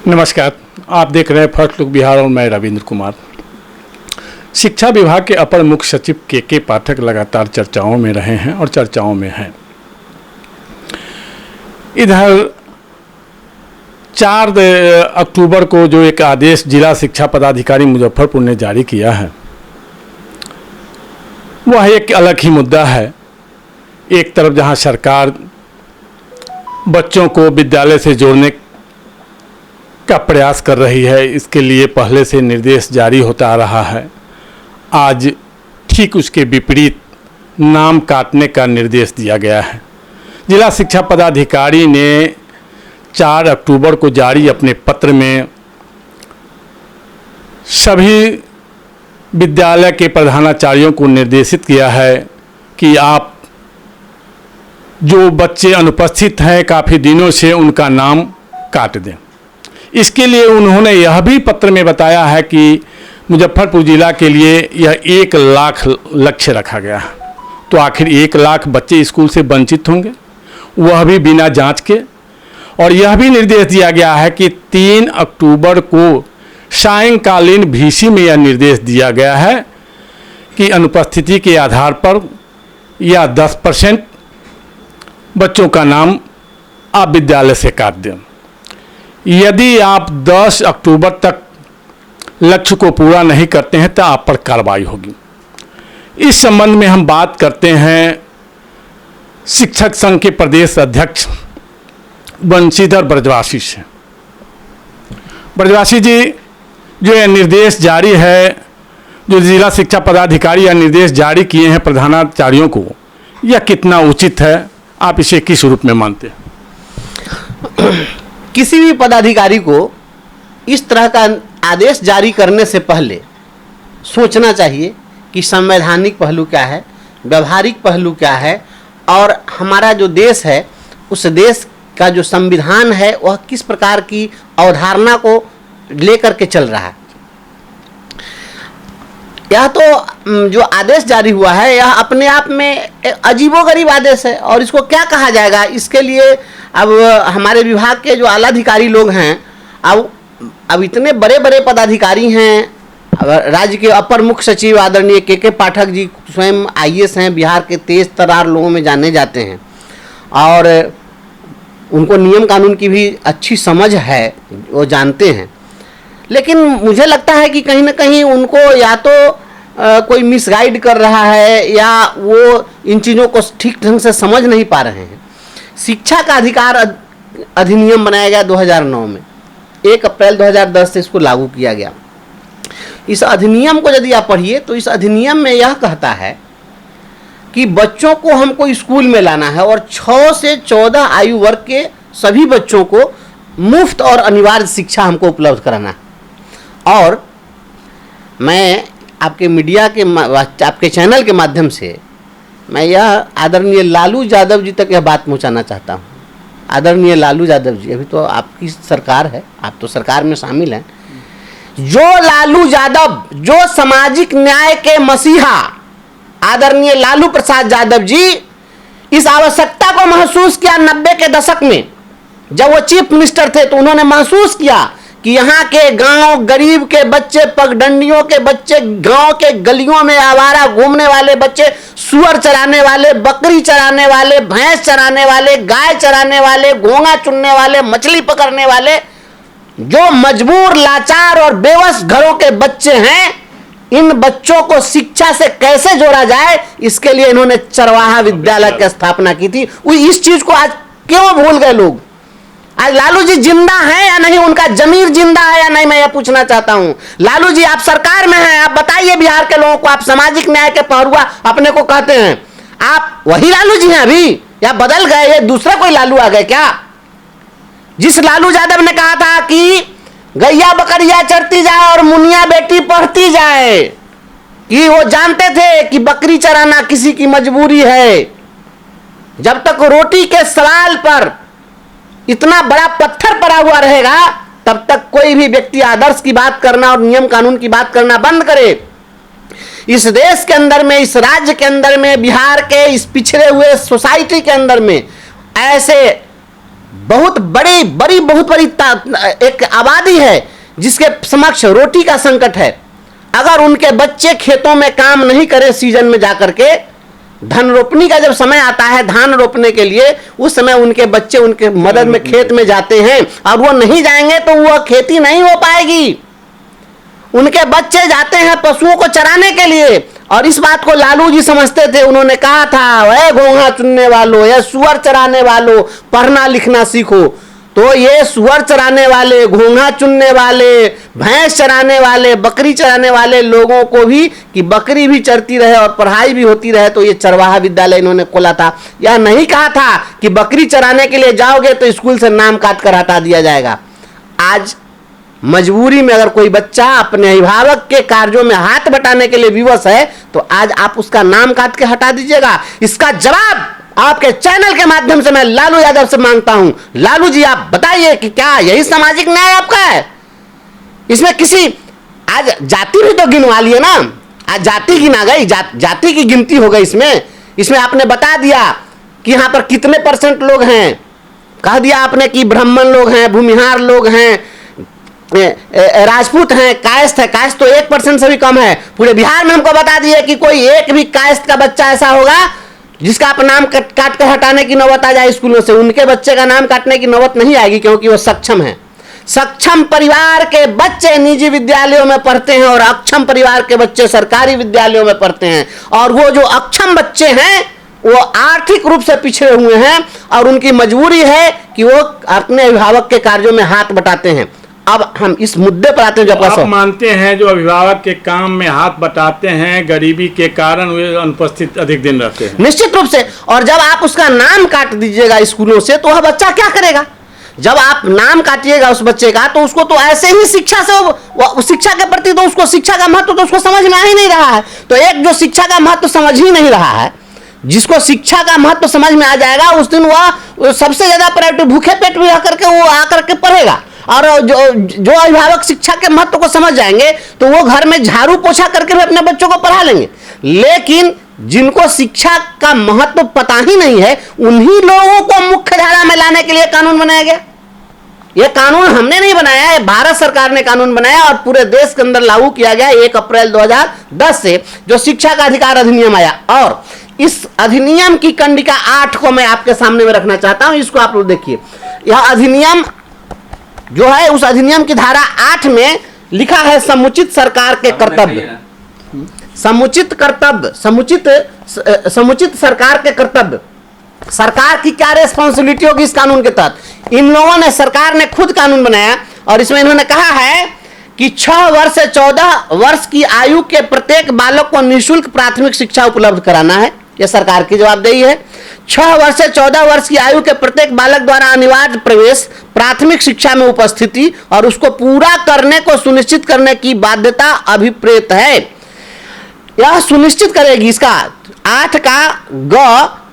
नमस्कार, आप देख रहे हैं फर्स्ट लुक बिहार और मैं रविंद्र कुमार। शिक्षा विभाग के अपर मुख्य सचिव के पाठक लगातार चर्चाओं में रहे हैं और चर्चाओं में हैं। इधर 4 अक्टूबर को जो एक आदेश जिला शिक्षा पदाधिकारी मुजफ्फरपुर ने जारी किया है, वह एक अलग ही मुद्दा है। एक तरफ जहां सरकार बच्चों को विद्यालय से जोड़ने का प्रयास कर रही है, इसके लिए पहले से निर्देश जारी होता आ रहा है। आज ठीक उसके विपरीत नाम काटने का निर्देश दिया गया है। जिला शिक्षा पदाधिकारी ने 4 अक्टूबर को जारी अपने पत्र में सभी विद्यालय के प्रधानाचार्यों को निर्देशित किया है कि आप जो बच्चे अनुपस्थित हैं काफ़ी दिनों से, उनका नाम काट दें। इसके लिए उन्होंने यह भी पत्र में बताया है कि मुजफ्फरपुर जिला के लिए यह 1 लाख लक्ष्य रखा गया है। तो आखिर 1 लाख बच्चे स्कूल से वंचित होंगे, वह भी बिना जांच के। और यह भी निर्देश दिया गया है कि 3 अक्टूबर को सायंकालीन VC में यह निर्देश दिया गया है कि अनुपस्थिति के आधार पर या 10% बच्चों का नाम आप विद्यालय से काट दें। यदि आप 10 अक्टूबर तक लक्ष्य को पूरा नहीं करते हैं तो आप पर कार्रवाई होगी। इस संबंध में हम बात करते हैं शिक्षक संघ के प्रदेश अध्यक्ष बंशीधर ब्रजवासी से। ब्रजवासी जी, जो यह निर्देश जारी है, जो जिला शिक्षा पदाधिकारी यह निर्देश जारी किए हैं प्रधानाचार्यों को, यह कितना उचित है? आप इसे किस रूप में मानते हैं? किसी भी पदाधिकारी को इस तरह का आदेश जारी करने से पहले सोचना चाहिए कि संवैधानिक पहलू क्या है, व्यवहारिक पहलू क्या है, और हमारा जो देश है उस देश का जो संविधान है वह किस प्रकार की अवधारणा को लेकर के चल रहा है। यह तो जो आदेश जारी हुआ है यह अपने आप में अजीबोगरीब आदेश है, और इसको क्या कहा जाएगा, इसके लिए अब हमारे विभाग के जो आला अधिकारी लोग हैं, अब इतने बड़े बड़े पदाधिकारी हैं। राज्य के अपर मुख्य सचिव आदरणीय के पाठक जी स्वयं IAS हैं, बिहार के तेज तर्रार लोगों में जाने जाते हैं, और उनको नियम कानून की भी अच्छी समझ है, वो जानते हैं। लेकिन मुझे लगता है कि कहीं ना कहीं उनको या तो कोई मिसगाइड कर रहा है या वो इन चीज़ों को ठीक ढंग से समझ नहीं पा रहे हैं। शिक्षा का अधिकार अधिनियम बनाया गया 2009 में, 1 अप्रैल 2010 से इसको लागू किया गया। इस अधिनियम को यदि आप पढ़िए तो इस अधिनियम में यह कहता है कि बच्चों को हमको स्कूल में लाना है और 6 से 14 आयु वर्ग के सभी बच्चों को मुफ्त और अनिवार्य शिक्षा हमको उपलब्ध कराना है। और मैं आपके मीडिया के आपके चैनल के माध्यम से मैं यह आदरणीय लालू यादव जी तक यह बात पहुंचाना चाहता हूं। आदरणीय लालू यादव जी, अभी तो आपकी सरकार है, आप तो सरकार में शामिल हैं। जो लालू यादव, जो सामाजिक न्याय के मसीहा आदरणीय लालू प्रसाद यादव जी इस आवश्यकता को महसूस किया 90 के दशक में, जब वो चीफ मिनिस्टर थे, तो उन्होंने महसूस किया कि यहाँ के गांव गरीब के बच्चे, पगडंडियों के बच्चे, गांव के गलियों में आवारा घूमने वाले बच्चे, सुअर चराने वाले, बकरी चराने वाले, भैंस चराने वाले, गाय चराने वाले, घोंगा चुनने वाले, मछली पकड़ने वाले, जो मजबूर, लाचार और बेबस घरों के बच्चे हैं, इन बच्चों को शिक्षा से कैसे जोड़ा जाए, इसके लिए इन्होंने चरवाहा विद्यालय की स्थापना की थी। इस चीज को आज क्यों भूल गए लोग? आज लालू जी जिंदा हैं या नहीं, उनका जमीर जिंदा है या नहीं, मैं यह पूछना चाहता हूं। लालू जी, आप सरकार में हैं, आप बताइए बिहार के लोगों को, आप सामाजिक न्याय के पहरुआ अपने को कहते हैं, आप वही लालू जी हैं अभी या बदल गए? ये दूसरा कोई लालू आ गए क्या? जिस लालू यादव ने कहा था कि गैया बकरिया चरती जाए और मुनिया बेटी पढ़ती जाए, कि वो जानते थे कि बकरी चराना किसी की मजबूरी है। जब तक रोटी के सवाल पर इतना बड़ा पत्थर पड़ा हुआ रहेगा, तब तक कोई भी व्यक्ति आदर्श की बात करना और नियम कानून की बात करना बंद करे। इस देश के अंदर में, इस राज्य के अंदर में, बिहार के इस पिछड़े हुए सोसाइटी के अंदर में ऐसे बहुत बड़ी एक आबादी है जिसके समक्ष रोटी का संकट है। अगर उनके बच्चे खेतों में काम नहीं करें सीजन में जाकर के, धन रोपनी का जब समय आता है धान रोपने के लिए, उस समय उनके बच्चे उनके मदद में खेत में जाते हैं और वो नहीं जाएंगे तो वह खेती नहीं हो पाएगी। उनके बच्चे जाते हैं पशुओं को चराने के लिए, और इस बात को लालू जी समझते थे। उन्होंने कहा था, वह घोंघा चुनने वालों या सुअर चराने वालों, पढ़ना लिखना सीखो। तो ये सुअर चराने वाले, घोंघा चुनने वाले, भैंस चराने वाले, बकरी चराने वाले लोगों को भी, कि बकरी भी चरती रहे और पढ़ाई भी होती रहे, तो ये चरवाहा विद्यालय इन्होंने खोला था। यह नहीं कहा था कि बकरी चराने के लिए जाओगे तो स्कूल से नाम काट कर हटा दिया जाएगा। आज मजबूरी में अगर कोई बच्चा अपने अभिभावक के कार्यों में हाथ बटाने के लिए विवश है, तो आज आप उसका नाम काट के हटा दीजिएगा। इसका जवाब आपके चैनल के माध्यम से मैं लालू यादव से मांगता हूं। लालू जी, आप बताइए कि क्या यही सामाजिक न्याय आपका है? इसमें किसी, आज जाति भी तो गिनवा लिए ना, आज जाति गिना गई, जाति की गिनती हो गई। इसमें आपने बता दिया कि यहां पर कितने % लोग हैं, कह दिया आपने कि ब्राह्मण लोग हैं, भूमिहार लोग हैं, राजपूत हैं, कायस्थ है। कायस्थ तो 1% से भी कम है। पूरे बिहार में हमको बता दिए कि कोई एक भी कायस्थ का बच्चा ऐसा होगा जिसका आप नाम काट कर हटाने की नौबत आ जाए स्कूलों से। उनके बच्चे का नाम काटने की नौबत नहीं आएगी, क्योंकि वो सक्षम है। सक्षम परिवार के बच्चे निजी विद्यालयों में पढ़ते हैं और अक्षम परिवार के बच्चे सरकारी विद्यालयों में पढ़ते हैं। और वो जो अक्षम बच्चे हैं वो आर्थिक रूप से पिछड़े हुए हैं और उनकी मजबूरी है कि वो अपने अभिभावक के कार्यों में हाथ बटाते हैं। अब हम इस मुद्दे पर आते हैं। जो आप मानते हैं जो अभिभावक के काम में हाथ बटाते हैं, गरीबी के कारण वे अनुपस्थित अधिक दिन रहते हैं? निश्चित रूप से। और जब आप उसका नाम काट दीजिएगा स्कूलों से, तो वह बच्चा क्या करेगा? जब आप नाम काटिएगा उस बच्चे का, तो उसको तो ऐसे ही शिक्षा से, शिक्षा के प्रति तो उसको, शिक्षा का महत्व तो उसको समझ में आ ही नहीं रहा है। तो एक जो शिक्षा का महत्व समझ ही नहीं रहा है, जिसको शिक्षा का महत्व समझ में आ जाएगा, उस दिन वह सबसे ज्यादा प्रायोरिटी, भूखे पेट भी आकर के वो आकर के पढ़ेगा। और जो अभिभावक शिक्षा के महत्व को समझ जाएंगे, तो वो घर में झाड़ू पोछा करके भी अपने बच्चों को पढ़ा लेंगे। लेकिन जिनको शिक्षा का महत्व पता ही नहीं है, उन्हीं लोगों को मुख्य धारा में लाने के लिए कानून बनाया गया। यह कानून हमने नहीं बनाया है, भारत सरकार ने कानून बनाया और पूरे देश के अंदर लागू किया गया 1 अप्रैल 2010 से, जो शिक्षा का अधिकार अधिनियम आया। और इस अधिनियम की कंडिका 8 को मैं आपके सामने में रखना चाहता हूं। इसको आप लोग देखिए। यह अधिनियम जो है, उस अधिनियम की धारा 8 में लिखा है समुचित सरकार के कर्तव्य। समुचित सरकार के कर्तव्य। सरकार की क्या रिस्पॉन्सिबिलिटी होगी इस कानून के तहत? इन लोगों ने, सरकार ने खुद कानून बनाया और इसमें इन्होंने कहा है कि 6 वर्ष से 14 वर्ष की आयु के प्रत्येक बालक को निःशुल्क प्राथमिक शिक्षा उपलब्ध कराना है। यह सरकार की जवाबदेही है। 6 वर्ष से 14 वर्ष की आयु के प्रत्येक बालक द्वारा अनिवार्य प्रवेश, प्राथमिक शिक्षा में उपस्थिति और उसको पूरा करने को सुनिश्चित करने की बाध्यता अभिप्रेत है। यह सुनिश्चित करेगी, इसका 8 का ग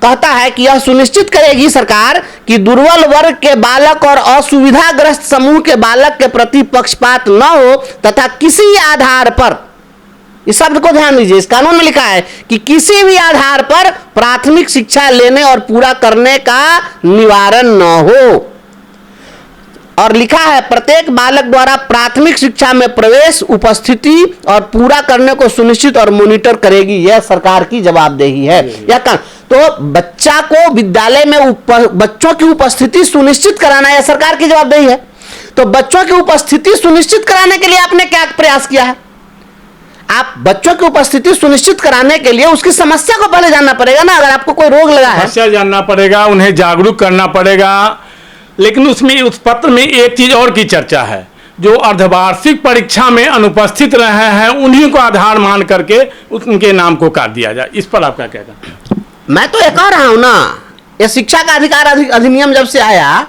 कहता है कि यह सुनिश्चित करेगी सरकार कि दुर्बल वर्ग के बालक और असुविधाग्रस्त समूह के बालक के प्रति पक्षपात न हो तथा किसी आधार पर, इस शब्द को ध्यान दीजिए, इस कानून में लिखा है कि किसी भी आधार पर प्राथमिक शिक्षा लेने और पूरा करने का निवारण न हो। और लिखा है प्रत्येक बालक द्वारा प्राथमिक शिक्षा में प्रवेश, उपस्थिति और पूरा करने को सुनिश्चित और मॉनिटर करेगी। यह सरकार की जवाबदेही है। यह तो बच्चा को विद्यालय में बच्चों की उपस्थिति सुनिश्चित कराना यह सरकार की जवाबदेही है। तो बच्चों की उपस्थिति सुनिश्चित कराने के लिए आपने क्या प्रयास किया है? आप बच्चों की उपस्थिति सुनिश्चित कराने के लिए उसकी समस्या को पहले जानना पड़ेगा ना। अगर आपको कोई रोग लगा है, समस्या जानना पड़ेगा, उन्हें जागरूक करना पड़ेगा। लेकिन उसमें, उस पत्र में एक चीज और की चर्चा है, जो अर्धवार्षिक परीक्षा में अनुपस्थित रहे हैं उन्हीं को आधार मान करके उनके नाम को काट दिया जाए। इस पर आप क्या कहना? मैं तो ये कह रहा हूं ना, यह शिक्षा का अधिकार अधिनियम जब से आया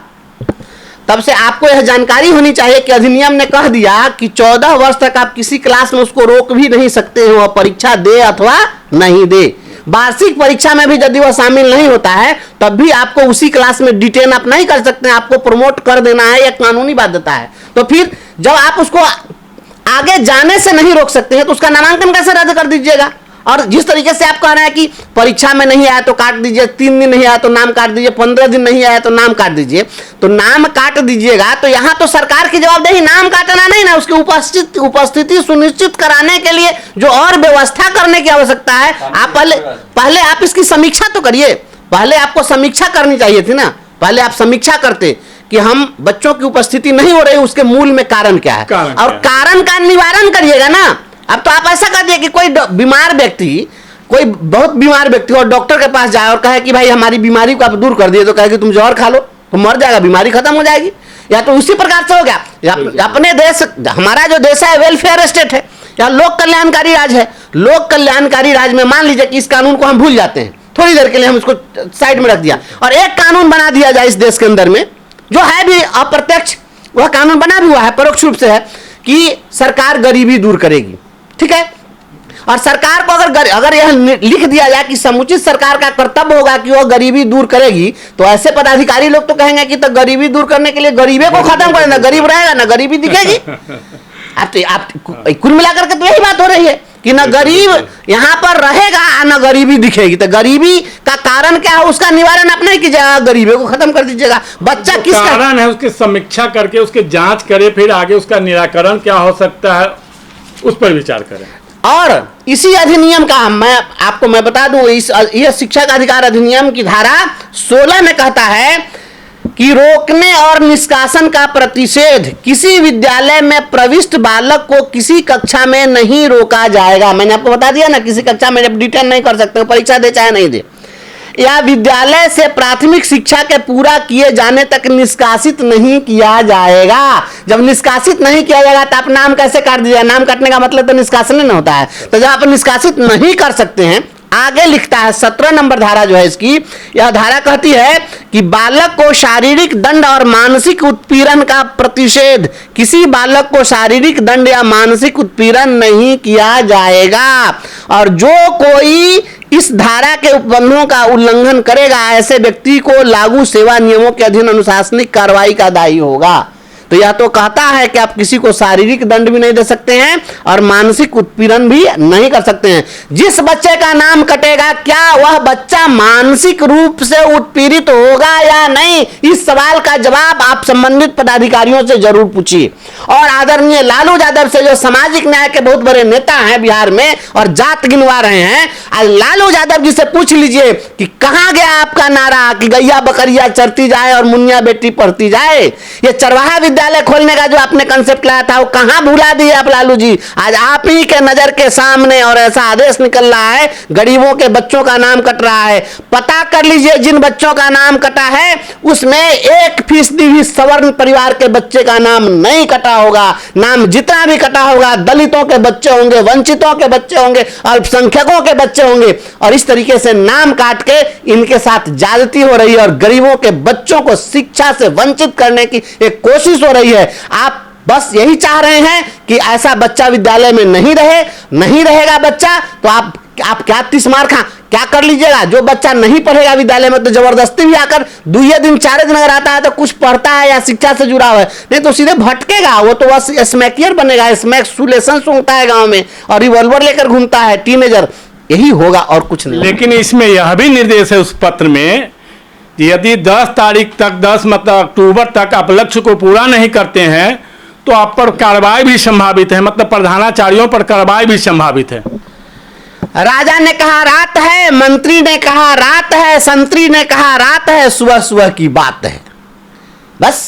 तब से आपको यह जानकारी होनी चाहिए कि अधिनियम ने कह दिया कि 14 वर्ष तक आप किसी क्लास में उसको रोक भी नहीं सकते हो, वह परीक्षा दे अथवा नहीं दे। वार्षिक परीक्षा में भी यदि वह शामिल नहीं होता है तब भी आपको उसी क्लास में डिटेन आप नहीं कर सकते हैं, आपको प्रमोट कर देना है, यह कानूनी बाध्यता है। तो फिर जब आप उसको आगे जाने से नहीं रोक सकते हैं तो उसका नामांकन कैसे रद्द कर दीजिएगा? और जिस तरीके से आप कह रहे हैं कि परीक्षा में नहीं आया तो काट दीजिए, 3 दिन नहीं आया तो नाम काट दीजिए, 15 दिन नहीं आया तो नाम काट दीजिए, तो नाम काट दीजिएगा तो यहाँ तो सरकार की जवाबदेही नाम काटना नहीं ना, उसकी उपस्थिति सुनिश्चित कराने के लिए जो और व्यवस्था करने की आवश्यकता है, आप पहले आप इसकी समीक्षा तो करिए। पहले आपको समीक्षा करनी चाहिए थी ना, पहले आप समीक्षा करते कि हम बच्चों की उपस्थिति नहीं हो रही, उसके मूल में कारण क्या है, और कारण का निवारण करिएगा ना। अब तो आप ऐसा कर दिए कि कोई बीमार व्यक्ति, कोई बहुत बीमार व्यक्ति और डॉक्टर के पास जाए और कहे कि भाई हमारी बीमारी को आप दूर कर दिए, तो कहे कि तुम जहर खा लो तो मर जाएगा, बीमारी खत्म हो जाएगी। या तो उसी प्रकार से हो गया। अपने देश, हमारा जो देश है वेलफेयर स्टेट है या लोक कल्याणकारी राज है। लोक कल्याणकारी राज में मान लीजिए कि इस कानून को हम भूल जाते हैं, थोड़ी देर के लिए हम इसको साइड में रख दिया और एक कानून बना दिया जाए इस देश के अंदर में, जो है भी अप्रत्यक्ष, वह कानून बना भी हुआ है, परोक्ष रूप से है कि सरकार गरीबी दूर करेगी, ठीक है। और सरकार को अगर यह लिख दिया जाए कि समुचित सरकार का कर्तव्य होगा कि वह गरीबी दूर करेगी, तो ऐसे पदाधिकारी लोग तो कहेंगे कि तो गरीबी दूर करने के लिए गरीबे को खत्म कर देना, गरीब रहेगा ना गरीबी दिखेगी। आप कुल मिलाकर के तो यही बात हो रही है कि ना गरीब यहाँ पर रहेगा ना गरीबी दिखेगी। तो गरीबी का कारण क्या है, उसका निवारण आप नहीं कीजिएगा, गरीबी को खत्म कर दीजिएगा। बच्चा किस कारण है उसकी समीक्षा करके उसके जांच करे, फिर आगे उसका निराकरण क्या हो सकता है उस पर विचार करें। और इसी अधिनियम का मैं बता दूं, यह शिक्षा का अधिकार अधिनियम की धारा 16 में कहता है कि रोकने और निष्कासन का प्रतिषेध किसी विद्यालय में प्रविष्ट बालक को किसी कक्षा में नहीं रोका जाएगा। मैंने आपको बता दिया ना, किसी कक्षा में जब डिटेन नहीं कर सकते, परीक्षा दे चाहे नहीं दे, या विद्यालय से प्राथमिक शिक्षा के पूरा किए जाने तक निष्कासित नहीं किया जाएगा। जब निष्कासित नहीं किया जाएगा तो आप नाम कैसे काट दीजिएगा? नाम काटने का मतलब तो निष्कासन नहीं होता है। तो जब आप निष्कासित नहीं कर सकते हैं, आगे लिखता है 17 नंबर धारा जो है इसकी, यह धारा कहती है कि बालक को शारीरिक दंड और मानसिक उत्पीड़न का प्रतिषेध, किसी बालक को शारीरिक दंड या मानसिक उत्पीड़न नहीं किया जाएगा। और जो कोई इस धारा के उपबंधों का उल्लंघन करेगा, ऐसे व्यक्ति को लागू सेवा नियमों के अधीन अनुशासनिक कार्रवाई का दायी होगा। तो यह तो कहता है कि आप किसी को शारीरिक दंड भी नहीं दे सकते हैं और मानसिक उत्पीड़न भी नहीं कर सकते हैं। जिस बच्चे का नाम कटेगा, क्या वह बच्चा मानसिक रूप से उत्पीड़ित होगा या नहीं, इस सवाल का जवाब आप संबंधित पदाधिकारियों से जरूर पूछिए। और आदरणीय लालू यादव से, जो सामाजिक न्याय के बहुत बड़े नेता हैं बिहार में और जात गिनवा रहे हैं, आज लालू यादव जी से पूछ लीजिए कि कहां गया आपका नारा कि गैया बकरिया चरती जाए और मुनिया बेटी पढ़ती जाए। ये चरवाहा विद्यालय खोलने का जो आपने कंसेप्ट लाया था, वो कहां भुला दिए आप लालू जी? आज आप ही के नजर के सामने और ऐसा आदेश निकल रहा है, गरीबों के बच्चों का नाम कट रहा है। पता कर लीजिए, जिन बच्चों का नाम कटा है उसमें 1% भी सवर्ण परिवार के बच्चे का नाम नहीं कटा होगा। नाम जितना भी कटा होगा, दलितों के बच्चे होंगे, वंचितों के बच्चे होंगे, अल्पसंख्यकों के बच्चे होंगे। और इस तरीके से नाम काट के इनके साथ ज्यादती हो रही है और गरीबों के बच्चों को शिक्षा से वंचित करने की एक कोशिश हो रही है। आप बस यही चाह रहे हैं कि ऐसा बच्चा विद्यालय में नहीं रहेगा बच्चा, तो आप क्या 30 मार खा क्या कर लीजिएगा? जो बच्चा नहीं पढ़ेगा विद्यालय में, तो जबरदस्ती भी आकर 2 दिन 4 दिन अगर आता है तो कुछ पढ़ता है या शिक्षा से जुड़ा हुआ है, नहीं तो सीधे भटकेगा। वो तो बस स्मैकियर बनेगा, स्मैक सुलेशन सुनता है गांव में और रिवॉल्वर लेकर घूमता है टीनेजर, यही होगा और कुछ नहीं। लेकिन इसमें यह भी निर्देश है उस पत्र में, यदि 10 तारीख तक 10 मतलब अक्टूबर तक आप लक्ष्य को पूरा नहीं करते हैं तो आप पर कार्रवाई भी संभावित है, मतलब प्रधानाचार्यों पर कार्रवाई भी संभावित है। राजा ने कहा रात है, मंत्री ने कहा रात है, संतरी ने कहा रात है, सुबह सुबह की बात है। बस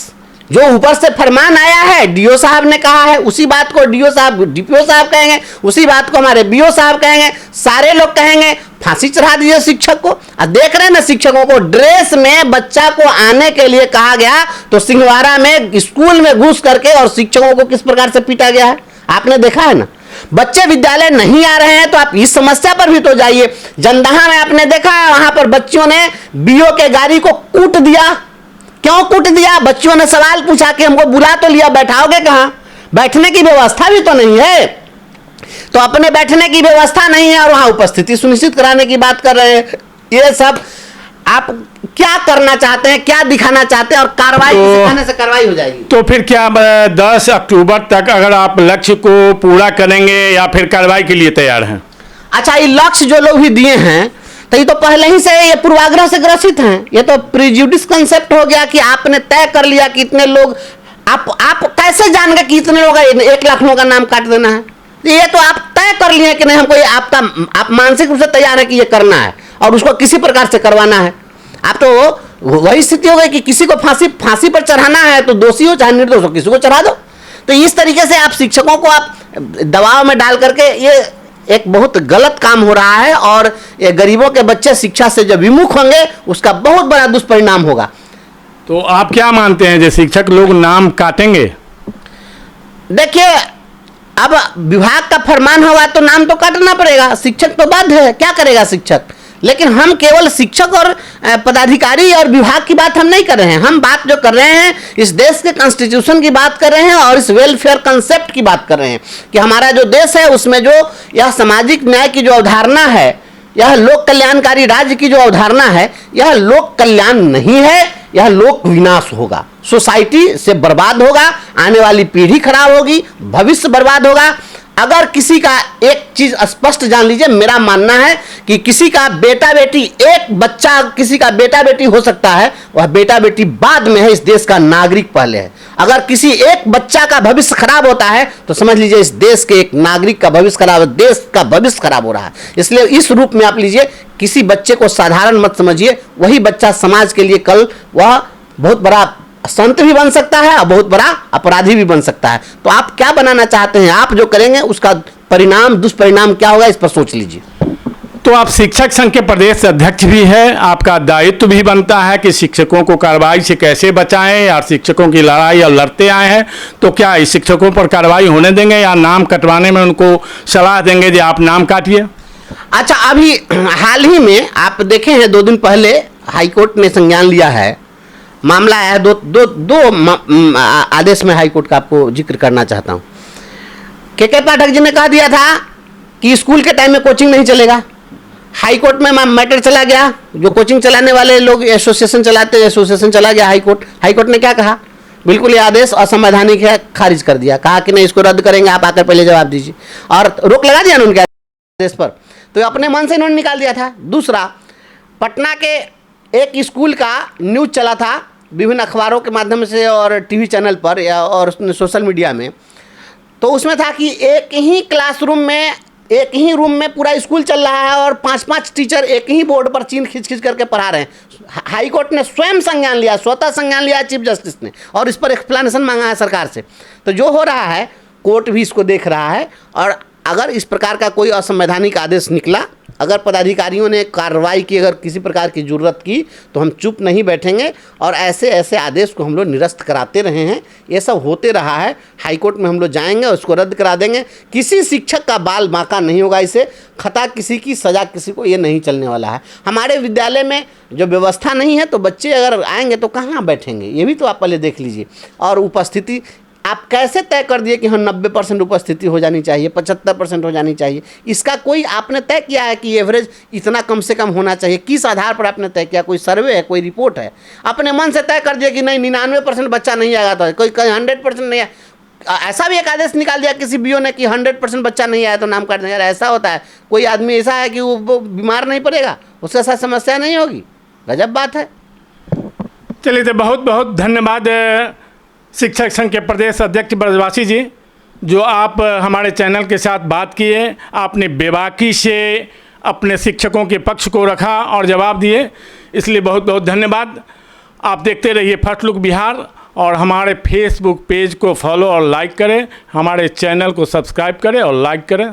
जो ऊपर से फरमान आया है, डीओ साहब ने कहा है, उसी बात को डीओ साहब डीपीओ साहब कहेंगे, उसी बात को हमारे बीओ साहब कहेंगे, सारे लोग कहेंगे। फांसी चढ़ा दीजिए शिक्षक को। देख रहे हैं ना, शिक्षकों को ड्रेस में बच्चा को आने के लिए कहा गया तो सिंहवाड़ा में स्कूल में घुस करके और शिक्षकों को किस प्रकार से पीटा गया है, आपने देखा है ना। बच्चे विद्यालय नहीं आ रहे हैं तो आप इस समस्या पर भी तो जाइए। जंदहा में आपने देखा है, वहां पर बच्चियों ने बीओ के गाड़ी को कूट दिया। क्यों कूट दिया? बच्चियों ने सवाल पूछा कि हमको बुला तो लिया, बैठाओगे कहां? बैठने की व्यवस्था भी तो नहीं है। तो अपने बैठने की व्यवस्था नहीं है और वहां उपस्थिति सुनिश्चित कराने की बात कर रहे हैं। ये सब आप क्या करना चाहते हैं, क्या दिखाना चाहते हैं? और कार्रवाई दिखाने से कार्रवाई हो जाएगी। तो फिर क्या 10 अक्टूबर तक अगर आप लक्ष्य को पूरा करेंगे या फिर कार्रवाई के लिए तैयार हैं? अच्छा, ये लक्ष्य जो लोग भी दिए हैं तो ये तो पहले ही से ये पूर्वाग्रह से ग्रसित हैं। ये तो प्रिजुडिस कंसेप्ट हो गया कि आपने तय कर लिया कि इतने लोग, आप कैसे जान गए कि इतने लोग 1 लाख लोगों का नाम काट देना है? ये तो आप तय कर लिए कि नहीं, हमको ये आप मानसिक रूप से तैयार है कि ये करना है और उसको किसी प्रकार से करवाना है। आप तो वही स्थिति हो गई कि किसी को फांसी पर चढ़ाना है तो दोषी हो चाहे निर्दोष हो, किसी को चढ़ा दो। तो इस तरीके से आप शिक्षकों को आप दबाव में डाल करके, ये एक बहुत गलत काम हो रहा है और ये गरीबों के बच्चे शिक्षा से जब विमुख होंगे उसका बहुत बड़ा दुष्परिणाम होगा। तो आप क्या मानते हैं जो शिक्षक लोग नाम काटेंगे? देखिए, अब विभाग का फरमान होगा तो नाम तो काटना पड़ेगा, शिक्षक तो बाध्य है, क्या करेगा शिक्षक? लेकिन हम केवल शिक्षक और पदाधिकारी और विभाग की बात हम नहीं कर रहे हैं। हम बात जो कर रहे हैं इस देश के कॉन्स्टिट्यूशन की बात कर रहे हैं और इस वेलफेयर कंसेप्ट की बात कर रहे हैं कि हमारा जो देश है उसमें जो यह सामाजिक न्याय की जो अवधारणा है, यह लोक कल्याणकारी राज्य की जो अवधारणा है, यह लोक कल्याण नहीं है, यह लोक विनाश होगा। सोसाइटी से बर्बाद होगा, आने वाली पीढ़ी खराब होगी, भविष्य बर्बाद होगा। अगर किसी का एक चीज स्पष्ट जान लीजिए, मेरा मानना है कि किसी का बेटा बेटी, एक बच्चा किसी का बेटा बेटी हो सकता है, वह बेटा बेटी बाद में है, इस देश का नागरिक पहले है। अगर किसी एक बच्चा का भविष्य खराब होता है तो समझ लीजिए इस देश के एक नागरिक का भविष्य खराब है, देश का भविष्य खराब हो रहा है। इसलिए इस रूप में आप लीजिए, किसी बच्चे को साधारण मत समझिए, वही बच्चा समाज के लिए कल वह बहुत बड़ा संत भी बन सकता है और बहुत बड़ा अपराधी भी बन सकता है। तो आप क्या बनाना चाहते हैं? आप जो करेंगे उसका परिणाम, दुष्परिणाम क्या होगा, इस पर सोच लीजिए। तो आप शिक्षक संघ के प्रदेश अध्यक्ष भी हैं, आपका दायित्व भी बनता है कि शिक्षकों को कार्रवाई से कैसे बचाएं, या शिक्षकों की लड़ाई और लड़ते आए हैं तो क्या इस शिक्षकों पर कार्रवाई होने देंगे या नाम कटवाने में उनको सलाह देंगे कि आप नाम काटिए? अच्छा, अभी हाल ही में आप देखे हैं, 2 दिन पहले हाईकोर्ट ने संज्ञान लिया है, मामला है। दो आदेश में हाईकोर्ट का आपको जिक्र करना चाहता हूं। के पाठक जी ने कहा दिया था कि स्कूल के टाइम में कोचिंग नहीं चलेगा। हाईकोर्ट में मैटर चला गया, जो कोचिंग चलाने वाले लोग एसोसिएशन चलाते हैं, एसोसिएशन चला गया हाईकोर्ट ने क्या कहा? बिल्कुल ये आदेश असंवैधानिक है, खारिज कर दिया, कहा कि नहीं इसको रद्द करेंगे, आप आकर पहले जवाब दीजिए, और रोक लगा दिया उनके आदेश पर। तो अपने मन से इन्होंने निकाल दिया था। दूसरा, पटना के एक स्कूल का न्यूज चला था विभिन्न अखबारों के माध्यम से और टीवी चैनल पर या और सोशल मीडिया में, तो उसमें था कि एक ही क्लासरूम में, एक ही रूम में पूरा स्कूल चल रहा है और 5-5 टीचर एक ही बोर्ड पर चीन खींच करके पढ़ा रहे हैं। हाईकोर्ट ने स्वयं संज्ञान लिया, स्वतः संज्ञान लिया चीफ जस्टिस ने, और इस पर एक्सप्लेनेशन मांगा है सरकार से। तो जो हो रहा है, कोर्ट भी इसको देख रहा है, और अगर इस प्रकार का कोई असंवैधानिक आदेश निकला, अगर पदाधिकारियों ने कार्रवाई की, अगर किसी प्रकार की जरूरत की, तो हम चुप नहीं बैठेंगे और ऐसे ऐसे आदेश को हम लोग निरस्त कराते रहे हैं। ये सब होते रहा है, हाईकोर्ट में हम लोग जाएंगे, उसको रद्द करा देंगे। किसी शिक्षक का बाल बांका नहीं होगा, इसे खता किसी की सजा किसी को, ये नहीं चलने वाला है। हमारे विद्यालय में जो व्यवस्था नहीं है तो बच्चे अगर आएंगे तो कहाँ बैठेंगे, ये भी तो आप पहले देख लीजिए। और उपस्थिति आप कैसे तय कर दिए कि हाँ 90% उपस्थिति हो जानी चाहिए, 75% हो जानी चाहिए? इसका कोई आपने तय किया है कि एवरेज इतना कम से कम होना चाहिए? किस आधार पर आपने तय किया? कोई सर्वे है, कोई रिपोर्ट है? अपने मन से तय कर दिया कि नहीं 99% बच्चा नहीं आएगा, तो कोई 100% नहीं आया। ऐसा भी एक आदेश निकाल दिया किसी बीओ ने कि 100% बच्चा नहीं आया तो नाम काट देंगे। यार ऐसा होता है? कोई आदमी ऐसा है कि वो बीमार नहीं पड़ेगा, उसके साथ समस्या नहीं होगी? गजब बात है। चलिए, तो बहुत बहुत धन्यवाद शिक्षक संघ के प्रदेश अध्यक्ष ब्रजवासी जी, जो आप हमारे चैनल के साथ बात किए। आपने बेबाकी से अपने शिक्षकों के पक्ष को रखा और जवाब दिए, इसलिए बहुत बहुत धन्यवाद। आप देखते रहिए फर्स्ट लुक बिहार, और हमारे फेसबुक पेज को फॉलो और लाइक करें, हमारे चैनल को सब्सक्राइब करें और लाइक करें।